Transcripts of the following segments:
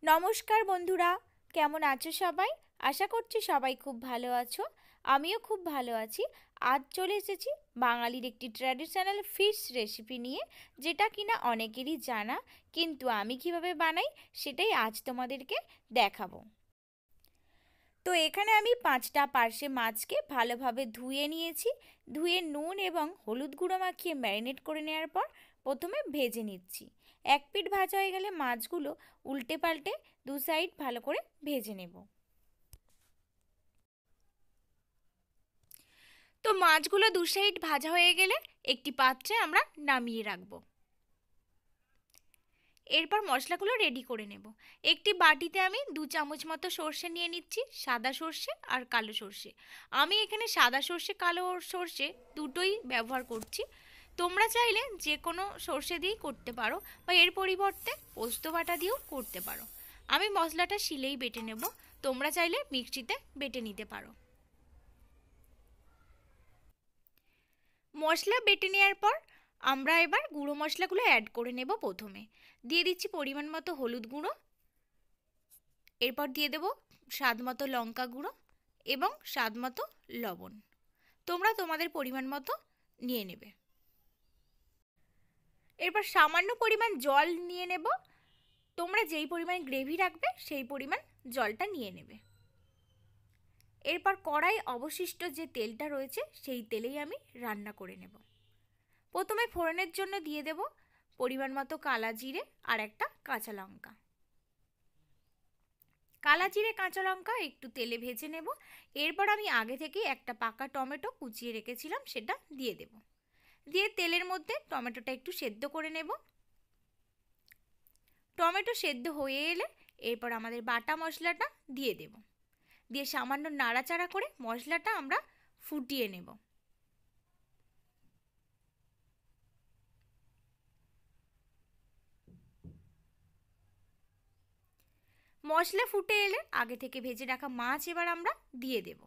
নমস্কার বন্ধুরা, কেমন আছো সবাই? আশা করছি সবাই খুব ভালো আছো। আমিও খুব ভালো আছি। আজ চলে এসেছি বাঙালির একটি ট্র্যাডিশনাল ফিশ রেসিপি নিয়ে, যেটা কিনা অনেকেরই জানা, কিন্তু আমি কিভাবে বানাই সেটাই আজ তোমাদেরকে দেখাবো। তো এখানে আমি 5টা পার্শে মাছকে ভালোভাবে ধুয়ে নিয়েছি। ধুয়ে নুন এবং হলুদ গুঁড়ো মাখিয়ে ম্যারিনেট করে নেওয়ার পর প্রথমে ভেজে নিচ্ছি। এক পিঠ ভাজা হয়ে গেলে মাছগুলো উল্টে পাল্টে দু সাইড ভালো করে ভেজে নেব। তো মাছগুলো দু সাইড ভাজা হয়ে গেলে একটি পাত্রে আমরা নামিয়ে রাখবো। এরপর মশলাগুলো রেডি করে নেব। একটি বাটিতে আমি 2 চামচ মতো সর্ষে নিয়ে নিচ্ছি, সাদা সর্ষে আর কালো সর্ষে। আমি এখানে সাদা সর্ষে কালো সর্ষে দুটোই ব্যবহার করছি। তোমরা চাইলে যে কোনো সর্ষে দিয়েই করতে পারো, বা এর পরিবর্তে পোস্ত বাটা দিয়েও করতে পারো। আমি মশলাটা শিলেই বেটে নেব, তোমরা চাইলে মিক্সিতে বেটে নিতে পারো। মশলা বেটে নেওয়ার পর আমরা এবার গুঁড়ো মশলাগুলো অ্যাড করে নেব। প্রথমে দিয়ে দিচ্ছি পরিমাণ মতো হলুদ গুঁড়ো, এরপর দিয়ে দেব স্বাদ মতো লঙ্কা গুঁড়ো এবং স্বাদ মতো লবণ। তোমরা তোমাদের পরিমাণ মতো নিয়ে নেবে। এরপর সামান্য পরিমাণ জল নিয়ে নেব। তোমরা যেই পরিমাণ গ্রেভি রাখবে সেই পরিমাণ জলটা নিয়ে নেবে। এরপর কড়াই অবশিষ্ট যে তেলটা রয়েছে সেই তেলেই আমি রান্না করে নেব। প্রথমে ফোড়নের জন্য দিয়ে দেব পরিমাণ মতো কালা জিরে আর একটা কাঁচা লঙ্কা। কালা জিরে কাঁচা লঙ্কা একটু তেলে ভেজে নেব। এরপর আমি আগে থেকেই একটা পাকা টমেটো কুচিয়ে রেখেছিলাম, সেটা দিয়ে দেব। দিয়ে তেলের মধ্যে টমেটোটা একটু সেদ্ধ করে নেব। টমেটো সেদ্ধ হয়ে এলে এরপর আমাদের বাটা মশলাটা দিয়ে দেব। দিয়ে সামান্য নাড়াচাড়া করে মশলাটা আমরা ফুটিয়ে নেব। মশলা ফুটে এলে আগে থেকে ভেজে রাখা মাছ এবার আমরা দিয়ে দেব।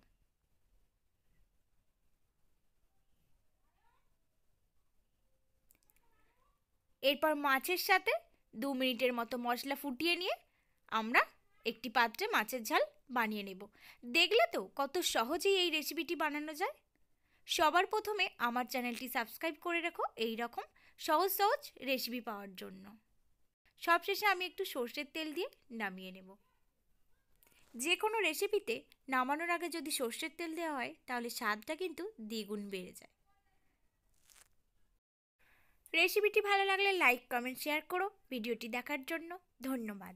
এরপর মাছের সাথে 2 মিনিটের মতো মশলা ফুটিয়ে নিয়ে আমরা একটি পাত্রে মাছের ঝাল বানিয়ে নেব। দেখলে তো কত সহজেই এই রেসিপিটি বানানো যায়। সবার প্রথমে আমার চ্যানেলটি সাবস্ক্রাইব করে রেখো এই রকম সহজ সহজ রেসিপি পাওয়ার জন্য। সবশেষে আমি একটু সর্ষের তেল দিয়ে নামিয়ে নেব। যে কোনো রেসিপিতে নামানোর আগে যদি সর্ষের তেল দেওয়া হয় তাহলে স্বাদটা কিন্তু দ্বিগুণ বেড়ে যায়। রেসিপিটি ভালো লাগলে লাইক, কমেন্ট, শেয়ার করো। ভিডিওটি দেখার জন্য ধন্যবাদ।